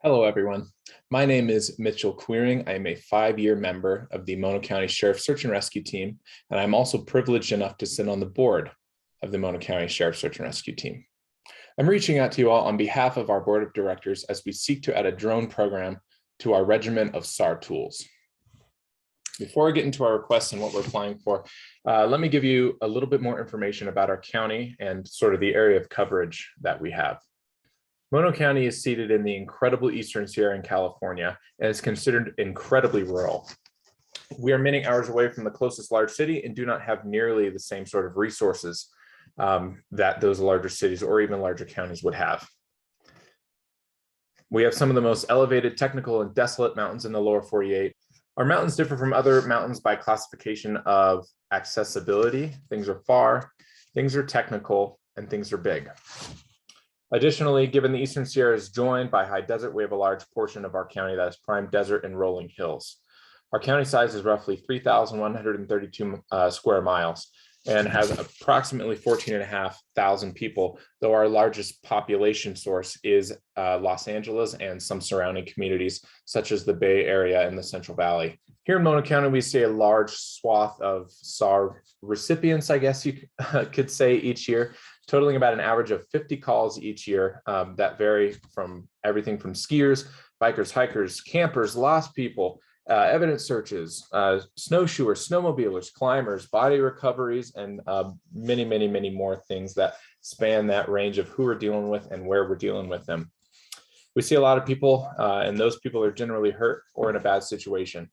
Hello, everyone. My name is Mitchell Quiring. I am a 5-year member of the Mono County Sheriff Search and Rescue Team, and I'm also privileged enough to sit on the board of the Mono County Sheriff Search and Rescue Team. I'm reaching out to you all on behalf of our board of directors as we seek to add a drone program to our regiment of SAR tools. Before I get into our requests and what we're applying for, let me give you a little bit more information about our county and sort of the area of coverage that we have. Mono County is seated in the incredible Eastern Sierra in California and is considered incredibly rural. We are many hours away from the closest large city and do not have nearly the same sort of resources that those larger cities or even larger counties would have. We have some of the most elevated, technical, and desolate mountains in the lower 48. Our mountains differ from other mountains by classification of accessibility. Things are far, things are technical, and things are big. Additionally, given the Eastern Sierra is joined by high desert, we have a large portion of our county that is prime desert and rolling hills. Our county size is roughly 3,132 square miles and has approximately 14,500 people, though our largest population source is Los Angeles and some surrounding communities, such as the Bay Area and the Central Valley. Here in Mono County, we see a large swath of SAR recipients, I guess you could say, each year, totaling about an average of 50 calls each year that vary from everything from skiers, bikers, hikers, campers, lost people, evidence searches, snowshoers, snowmobilers, climbers, body recoveries, and many, many, many more things that span that range of who we're dealing with and where we're dealing with them. We see a lot of people, and those people are generally hurt or in a bad situation.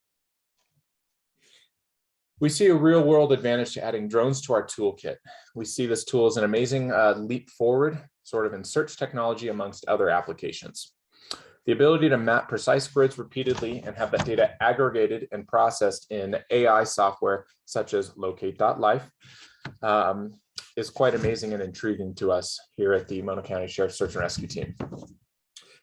We see a real world advantage to adding drones to our toolkit. We see this tool as an amazing leap forward, sort of in search technology amongst other applications. The ability to map precise grids repeatedly and have that data aggregated and processed in AI software such as locate.life is quite amazing and intriguing to us here at the Mono County Sheriff Search and Rescue Team.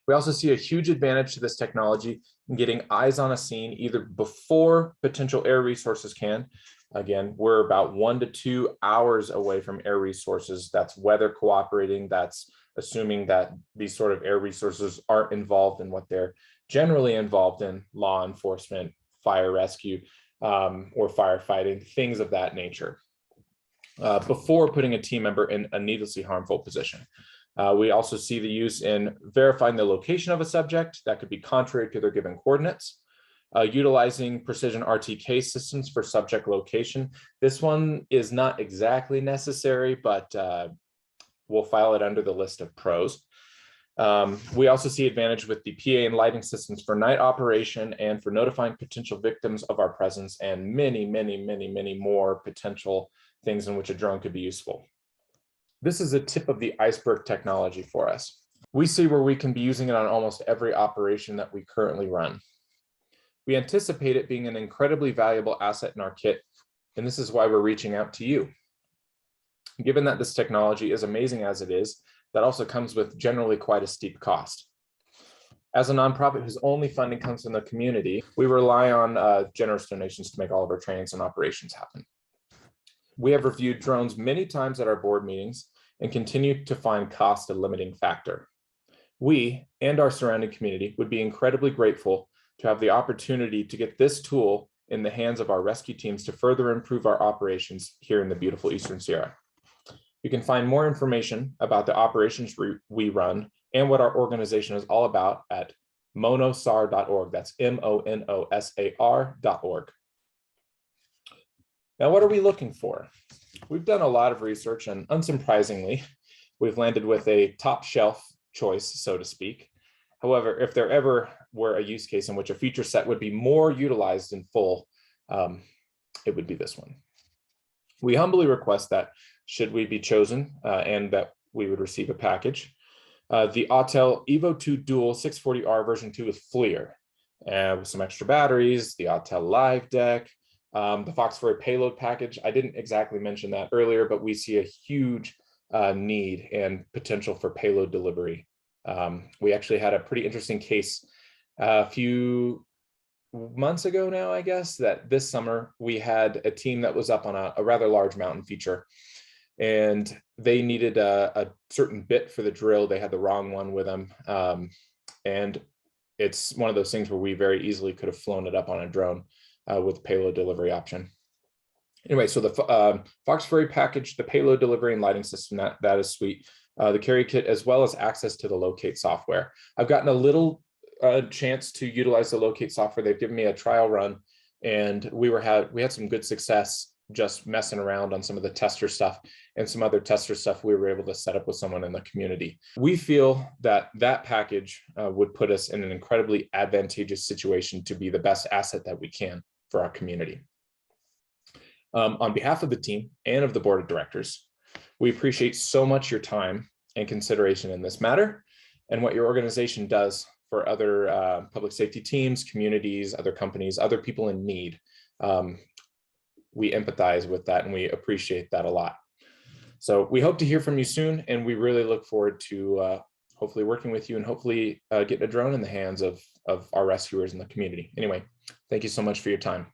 We also see a huge advantage to this technology in getting eyes on a scene either before potential air resources can. Again, we're about 1 to 2 hours away from air resources. That's weather cooperating. That's assuming that these sort of air resources aren't involved in what they're generally involved in, law enforcement, fire rescue, or firefighting, things of that nature, before putting a team member in a needlessly harmful position. We also see the use in verifying the location of a subject that could be contrary to their given coordinates, utilizing precision RTK systems for subject location. This one is not exactly necessary, but we'll file it under the list of pros. We also see advantage with the PA and lighting systems for night operation and for notifying potential victims of our presence, and many, many, many, many more potential things in which a drone could be useful. This is a tip of the iceberg technology for us. We see where we can be using it on almost every operation that we currently run. We anticipate it being an incredibly valuable asset in our kit, and this is why we're reaching out to you. Given that this technology is amazing as it is, that also comes with generally quite a steep cost. As a nonprofit whose only funding comes from the community, we rely on generous donations to make all of our trainings and operations happen. We have reviewed drones many times at our board meetings and continue to find cost a limiting factor. We and our surrounding community would be incredibly grateful to have the opportunity to get this tool in the hands of our rescue teams to further improve our operations here in the beautiful Eastern Sierra. You can find more information about the operations we run and what our organization is all about at monosar.org. That's monosar.org. Now, what are we looking for? We've done a lot of research, and unsurprisingly, we've landed with a top shelf choice, so to speak. However, if there ever were a use case in which a feature set would be more utilized in full, it would be this one. We humbly request that, should we be chosen, and that we would receive a package, the Autel Evo 2 Dual 640R version 2 with FLIR, with some extra batteries, the Autel Live Deck, the Fox4 payload package. I didn't exactly mention that earlier, but we see a huge need and potential for payload delivery. We actually had a pretty interesting case a few months ago now, I guess, that this summer we had a team that was up on a rather large mountain feature, and they needed a certain bit for the drill. They had the wrong one with them. And it's one of those things where we very easily could have flown it up on a drone with payload delivery option. Anyway, so the Fox Furry package, the payload delivery and lighting system, that is sweet. The carry kit, as well as access to the locate software. I've gotten a little chance to utilize the locate software. They've given me a trial run, and we had some good success just messing around on some of the tester stuff, and some other tester stuff we were able to set up with someone in the community. We feel that that package would put us in an incredibly advantageous situation to be the best asset that we can for our community. On behalf of the team and of the board of directors, we appreciate so much your time and consideration in this matter, and what your organization does for other public safety teams, communities, other companies, other people in need. We empathize with that, and we appreciate that a lot. So we hope to hear from you soon, and we really look forward to hopefully working with you and hopefully getting a drone in the hands of our rescuers in the community. Anyway, thank you so much for your time.